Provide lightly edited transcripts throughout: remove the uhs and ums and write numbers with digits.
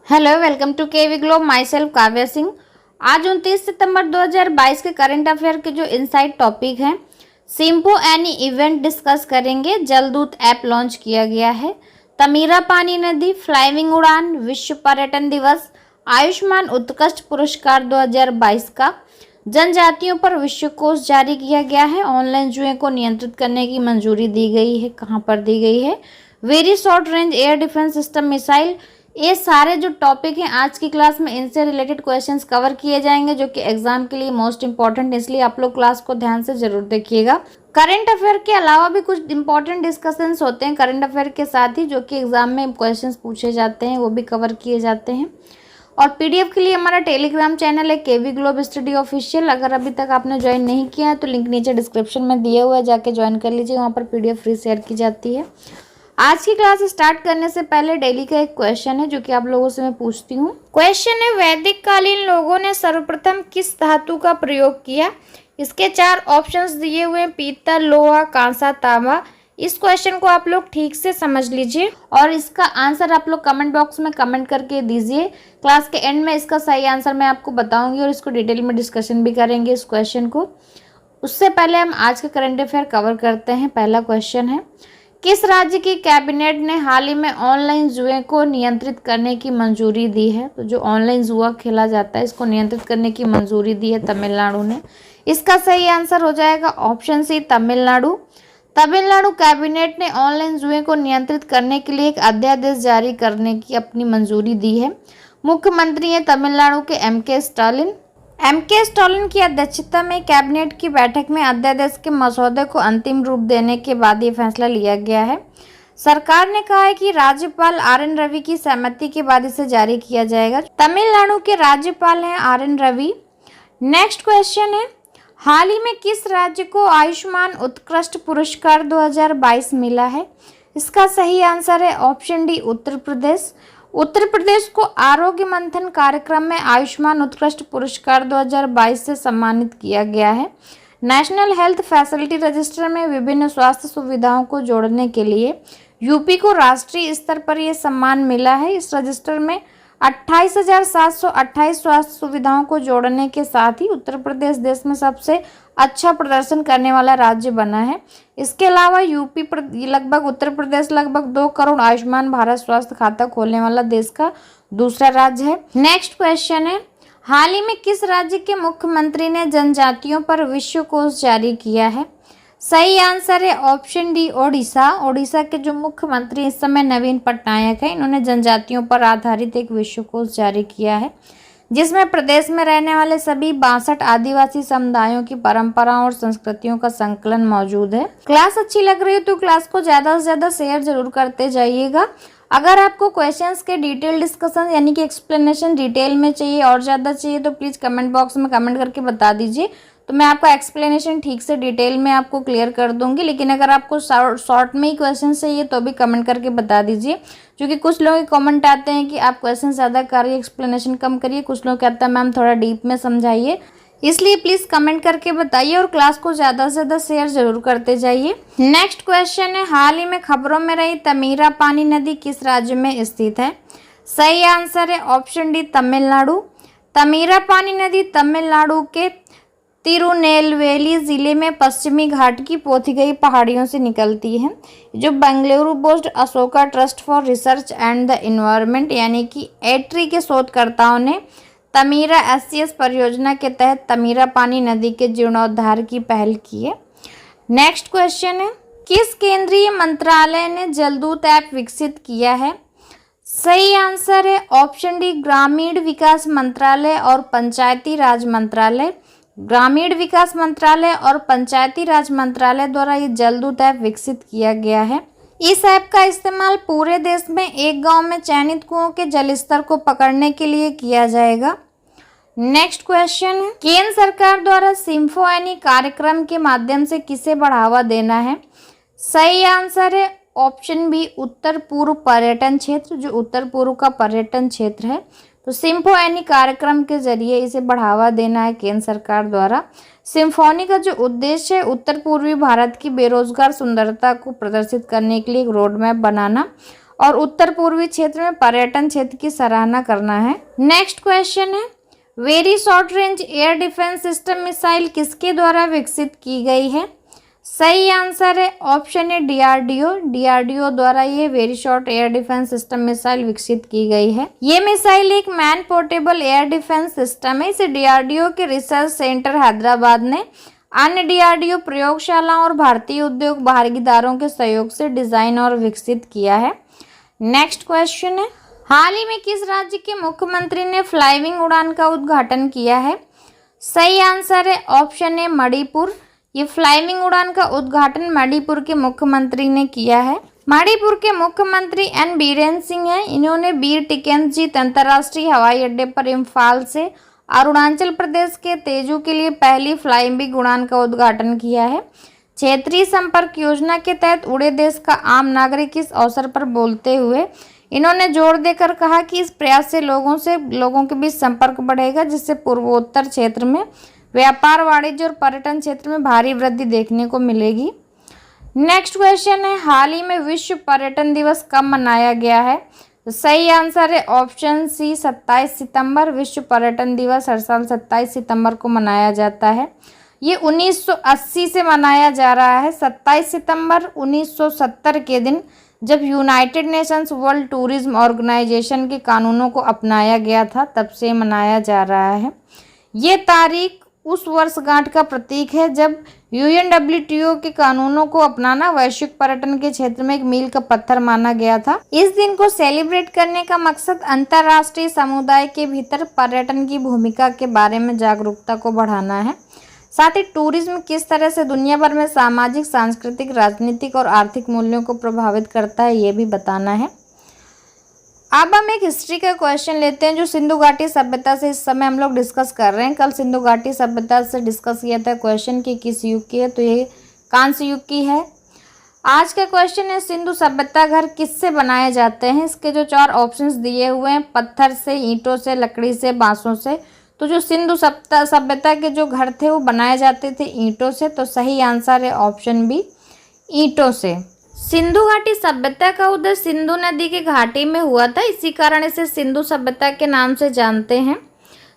Hello, welcome to KV globe. Myself Kavya Singh. आज 29 सितंबर 2022 के current affair के जो इनसाइट टॉपिक हैं, सिम्पो एनी इवेंट डिस्कस करेंगे। जलदूत ऐप लॉन्च किया गया है। तमीरापानी नदी, फ्लाइंग उड़ान, विश्व पर्यटन दिवस, आयुष्मान उत्कृष्ट पुरस्कार 2022 का, जनजातियों पर विश्वकोश जारी किया गया है। ऑनलाइन जुए को नियंत्रित करने की मंजूरी दी गई है। कहाँ पर दी गई है? Very short range air defence system missile. ये सारे जो टॉपिक हैं आज की क्लास में, इनसे रिलेटेड क्वेश्चंस कवर किए जाएंगे जो कि एग्जाम के लिए मोस्ट इंपॉर्टेंट, इसलिए आप लोग क्लास को ध्यान से जरूर देखिएगा। करंट अफेयर के अलावा भी कुछ इंपॉर्टेंट डिस्कशंस होते हैं करंट अफेयर के साथ ही, जो कि एग्जाम में क्वेश्चंस पूछे जाते हैं, वो भी कवर किए जाते हैं। और पीडीएफ के लिए हमारा टेलीग्राम चैनल है केवी ग्लोब स्टडी ऑफिशियल। अगर अभी तक आपने ज्वाइन नहीं किया है तो लिंक नीचे डिस्क्रिप्शन में दिया हुआ है, जाके ज्वाइन कर लीजिए। वहाँ पर पीडीएफ फ्री शेयर की जाती है। आज की क्लास स्टार्ट करने से पहले डेली का एक क्वेश्चन है जो कि आप लोगों से मैं पूछती हूँ। क्वेश्चन है, वैदिक कालीन लोगों ने सर्वप्रथम किस धातु का प्रयोग किया? इसके 4 ऑप्शंस दिए हुए हैं, पीतल, लोहा, कांसा, तांबा। इस क्वेश्चन को आप लोग ठीक से समझ लीजिए और इसका आंसर आप लोग कमेंट बॉक्स में कमेंट करके दीजिए। क्लास के एंड में इसका सही आंसर मैं आपको बताऊंगी और इसको डिटेल में डिस्कशन भी करेंगे इस क्वेश्चन को। उससे पहले हम आज के करंट अफेयर कवर करते हैं। पहला क्वेश्चन है, किस राज्य की कैबिनेट ने हाल ही में ऑनलाइन जुए को नियंत्रित करने की मंजूरी दी है? तो जो ऑनलाइन जुआ खेला जाता है, इसको नियंत्रित करने की मंजूरी दी है तमिलनाडु ने। इसका सही आंसर हो जाएगा option C, Tamil Nadu. Tamil Nadu cabinet ने ऑनलाइन जुए को नियंत्रित करने के लिए एक अध्यादेश जारी करने की अपनी मंजूरी दी है। मुख्यमंत्री हैं तमिलनाडु के एम.के. स्टालिन। एम.के. स्टालिन की अध्यक्षता में कैबिनेट की बैठक में अध्यादेश के मसौदे को अंतिम रूप देने के बाद ये फैसला लिया गया है। सरकार ने कहा है कि राज्यपाल आर.एन. रवि की सहमति के बाद इसे जारी किया जाएगा। तमिलनाडु के राज्यपाल हैं आर.एन. रवि। नेक्स्ट क्वेश्चन है, हाल ही में किस राज्य को आयुष्मान उत्कृष्ट पुरस्कार 2022 मिला है? इसका सही आंसर है ऑप्शन डी, उत्तर प्रदेश। उत्तर प्रदेश को आरोग्य मंथन कार्यक्रम में आयुष्मान उत्कृष्ट पुरस्कार 2022 से सम्मानित किया गया है। नेशनल हेल्थ फैसिलिटी रजिस्टर में विभिन्न स्वास्थ्य सुविधाओं को जोड़ने के लिए यूपी को राष्ट्रीय स्तर पर यह सम्मान मिला है। इस रजिस्टर में 28,728 स्वास्थ्य सुविधाओं को जोड़ने के साथ ही उत्तर प्रदेश देश में सबसे अच्छा प्रदर्शन करने वाला राज्य बना है। इसके अलावा उत्तर प्रदेश लगभग 2 करोड़ आयुष्मान भारत स्वास्थ्य खाता खोलने वाला देश का दूसरा राज्य है। नेक्स्ट क्वेश्चन है, हाल ही में किस राज्य के मुख्यमंत्री ने जनजातियों पर विश्वकोश जारी किया है? सही आंसर है ऑप्शन डी, ओडिशा। ओडिशा के जो मुख्यमंत्री इस समय नवीन पटनायक हैं, इन्होंने जनजातियों पर आधारित एक विश्वकोश जारी किया है जिसमें प्रदेश में रहने वाले सभी 62 आदिवासी समुदायों की परंपराओं और संस्कृतियों का संकलन मौजूद है। क्लास अच्छी लग रही है तो क्लास को ज़्यादा से ज़्यादा शेयर जरूर करते जाइएगा। अगर आपको क्वेश्चंस के डिटेल डिस्कशन यानी कि एक्सप्लेनेशन डिटेल में चाहिए और ज़्यादा चाहिए तो प्लीज़ कमेंट बॉक्स में कमेंट करके बता दीजिए, तो मैं आपका एक्सप्लेनेशन ठीक से डिटेल में आपको क्लियर कर दूंगी। लेकिन अगर आपको शॉर्ट में ही क्वेश्चन चाहिए तो भी कमेंट करके बता दीजिए, क्योंकि कुछ लोग कमेंट आते हैं कि आप क्वेश्चन ज़्यादा करिए, एक्सप्लेनेशन कम करिए। कुछ लोग कहते हैं मैम थोड़ा डीप में समझाइए, इसलिए प्लीज़ कमेंट करके बताइए और क्लास को ज़्यादा से ज़्यादा शेयर जरूर करते जाइए। नेक्स्ट क्वेश्चन है, हाल ही में खबरों में रही तमीरापानी नदी किस राज्य में स्थित है? सही आंसर है ऑप्शन डी, तमिलनाडु। तमीरापानी नदी तमिलनाडु के तिरुनेलवेली जिले में पश्चिमी घाट की पोथिगई पहाड़ियों से निकलती है। जो Bengaluru based Ashoka trust for research and the environment यानी कि एट्री के शोधकर्ताओं ने तमीरा एससीएस परियोजना के तहत तमीरापानी नदी के जीर्णोद्धार की पहल की है। नेक्स्ट क्वेश्चन है, किस केंद्रीय मंत्रालय ने जलदूत ऐप विकसित किया है? सही आंसर है ऑप्शन डी, ग्रामीण विकास मंत्रालय और पंचायती राज मंत्रालय। ग्रामीण विकास मंत्रालय और पंचायती राज मंत्रालय द्वारा ये जलदूत ऐप विकसित किया गया है। इस ऐप का इस्तेमाल पूरे देश में एक गांव में चयनित कुओं के जलस्तर को पकड़ने के लिए किया जाएगा। नेक्स्ट क्वेश्चन है, केंद्र सरकार द्वारा सिम्फो एनी कार्यक्रम के माध्यम से किसे बढ़ावा देना है? सही आंसर है ऑप्शन बी, उत्तर पूर्व पर्यटन क्षेत्र। जो उत्तर पूर्व का पर्यटन क्षेत्र है, तो सिम्फो एनी कार्यक्रम के जरिए इसे बढ़ावा देना है केंद्र सरकार द्वारा। सिम्फोनी का जो उद्देश्य है उत्तर पूर्वी भारत की बेरोजगार सुंदरता को प्रदर्शित करने के लिए एक रोड मैप बनाना और उत्तर पूर्वी क्षेत्र में पर्यटन क्षेत्र की सराहना करना है। नेक्स्ट क्वेश्चन है, very short range air defence system missile किसके द्वारा विकसित की गई है? सही आंसर है ऑप्शन ए डीआरडीओ। डीआरडीओ द्वारा ये very short air defence system missile विकसित की गई है। ये मिसाइल एक man portable air defence system है। इसे डीआरडीओ के रिसर्च सेंटर हैदराबाद ने अन्य डीआरडीओ प्रयोगशालाओं और भारतीय उद्योग भागीदारों के सहयोग से डिजाइन और विकसित किया है। नेक्स्ट क्वेश्चन है, हाल ही में किस राज्य के मुख्यमंत्री ने फ्लाइंग उड़ान का उद्घाटन किया है? सही आंसर है ऑप्शन ए मणिपुर। ये फ्लाइंग उड़ान का उद्घाटन मणिपुर के मुख्यमंत्री ने किया है। मणिपुर के मुख्यमंत्री एन बीरेन सिंह हैं। इन्होंने बीर टिकेंद्रजीत अंतर्राष्ट्रीय हवाई अड्डे पर इम्फाल से अरुणाचल प्रदेश के तेजू के लिए पहली फ्लाइंग उड़ान का उद्घाटन किया है। क्षेत्रीय संपर्क योजना के तहत उड़े देश का आम नागरिक इस अवसर पर बोलते हुए इन्होंने जोर देकर कहा कि इस प्रयास से लोगों के बीच संपर्क बढ़ेगा, जिससे पूर्वोत्तर क्षेत्र में व्यापार, वाणिज्य और पर्यटन क्षेत्र में भारी वृद्धि देखने को मिलेगी। नेक्स्ट क्वेश्चन है, हाल ही में विश्व पर्यटन दिवस कब मनाया गया है? तो सही आंसर है ऑप्शन सी 27 सितंबर। विश्व पर्यटन दिवस हर साल 27 सितंबर को मनाया जाता है। ये 1980 से मनाया जा रहा है। 27 सितंबर 1970 के दिन जब United Nations World Tourism Organization के कानूनों को अपनाया गया था, तब से मनाया जा रहा है। ये तारीख उस वर्षगांठ का प्रतीक है जब यूएनडब्ल्यूटीओ के कानूनों को अपनाना वैश्विक पर्यटन के क्षेत्र में एक मील का पत्थर माना गया था। इस दिन को सेलिब्रेट करने का मकसद अंतर्राष्ट्रीय समुदाय के भीतर पर्यटन की भूमिका के बारे में जागरूकता को बढ़ाना है। साथ ही टूरिज्म किस तरह से दुनिया भर में सामाजिक, सांस्कृतिक, राजनीतिक और आर्थिक मूल्यों को प्रभावित करता है, ये भी बताना है। अब हम एक हिस्ट्री का क्वेश्चन लेते हैं जो सिंधु घाटी सभ्यता से इस समय हम लोग डिस्कस कर रहे हैं। कल सिंधु घाटी सभ्यता से डिस्कस किया था क्वेश्चन कि किस युग की है, तो ये कांस्य युग की है। आज का क्वेश्चन है, सिंधु सभ्यता घर किससे बनाए जाते हैं? इसके जो 4 ऑप्शंस दिए हुए हैं, पत्थर से, ईंटों से, लकड़ी से, बांसों से। तो जो सिंधु सभ्यता के जो घर थे वो बनाए जाते थे ईंटों से। तो सही आंसर है ऑप्शन बी ईंटों से। सिंधु घाटी सभ्यता का उदय सिंधु नदी के घाटी में हुआ था, इसी कारण इसे सिंधु सभ्यता के नाम से जानते हैं।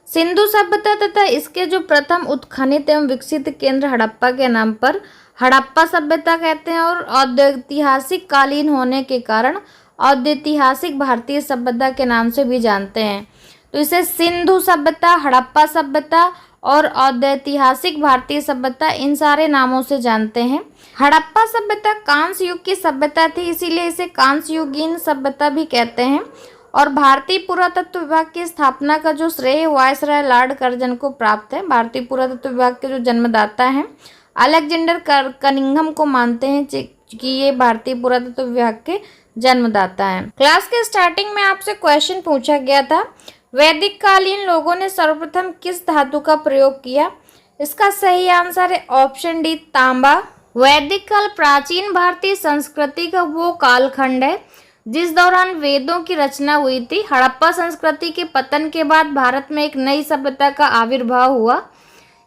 सिंधु सभ्यता तथा इसके जो प्रथम उत्खनित एवं विकसित केंद्र हड़प्पा के नाम पर हड़प्पा सभ्यता कहते हैं और औद्योगिक कालीन होने के कारण औद्योगिक भारतीय सभ्यता के नाम से भी जानते हैं। तो इसे सिंधु सभ्यता, हड़प्पा सभ्यता और औद्योगिक भारतीय सभ्यता इन सारे नामों से जानते हैं। हड़प्पा सभ्यता कांस्य युग की सभ्यता थी, इसीलिए इसे कांस्य युगीन सभ्यता भी कहते हैं। और भारतीय पुरातत्व विभाग की स्थापना का जो श्रेय वायसराय लॉर्ड कर्जन को प्राप्त है। भारतीय पुरातत्व विभाग के जो जन्मदाता हैं अलेक्जेंडर कनिंघम को मानते हैं कि ये भारतीय पुरातत्व विभाग के जन्मदाता हैं। क्लास के स्टार्टिंग में आपसे क्वेश्चन पूछा गया था, वैदिक कालीन लोगों ने सर्वप्रथम किस धातु का प्रयोग किया? इसका सही आंसर है ऑप्शन डी तांबा। वैदिक काल प्राचीन भारतीय संस्कृति का वो कालखंड है जिस दौरान वेदों की रचना हुई थी। हड़प्पा संस्कृति के पतन के बाद भारत में एक नई सभ्यता का आविर्भाव हुआ।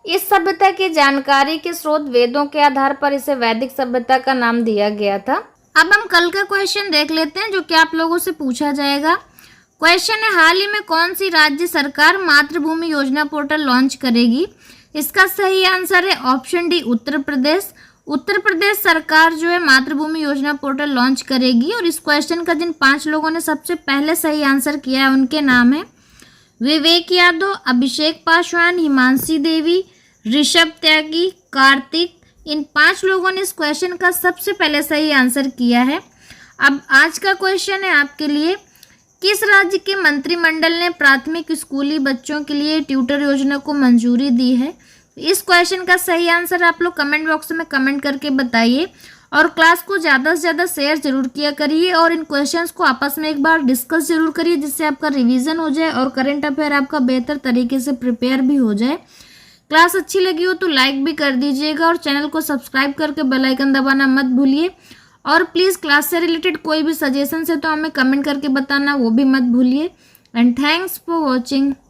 इस सभ्यता की जानकारी के स्रोत वेदों के आधार पर इसे वैदिक सभ्यता का नाम दिया गया था। अब हम कल का क्वेश्चन देख लेते हैं जो कि आप लोगों से पूछा जाएगा। क्वेश्चन है, हाल ही में कौन सी राज्य सरकार मातृभूमि योजना पोर्टल लॉन्च करेगी? इसका सही आंसर है ऑप्शन डी उत्तर प्रदेश। उत्तर प्रदेश सरकार जो है मातृभूमि योजना पोर्टल लॉन्च करेगी। और इस क्वेश्चन का जिन 5 लोगों ने सबसे पहले सही आंसर किया है उनके नाम है विवेक यादव, अभिषेक पासवान, हिमांशी देवी, ऋषभ त्यागी, कार्तिक। इन 5 लोगों ने इस क्वेश्चन का सबसे पहले सही आंसर किया है। अब आज का क्वेश्चन है आपके लिए, किस राज्य के मंत्रिमंडल ने प्राथमिक स्कूली बच्चों के लिए ट्यूटर योजना को मंजूरी दी है? इस क्वेश्चन का सही आंसर आप लोग कमेंट बॉक्स में कमेंट करके बताइए। और क्लास को ज़्यादा से ज़्यादा शेयर जरूर किया करिए और इन क्वेश्चंस को आपस में एक बार डिस्कस जरूर करिए, जिससे आपका रिवीजन हो जाए और करंट अफेयर आपका बेहतर तरीके से प्रिपेयर भी हो जाए। क्लास अच्छी लगी हो तो लाइक भी कर दीजिएगा और चैनल को सब्सक्राइब करके बेल आइकन दबाना मत भूलिए। और प्लीज़ क्लास से रिलेटेड कोई भी सजेशन है तो हमें कमेंट करके बताना, वो भी मत भूलिए। And thanks for watching.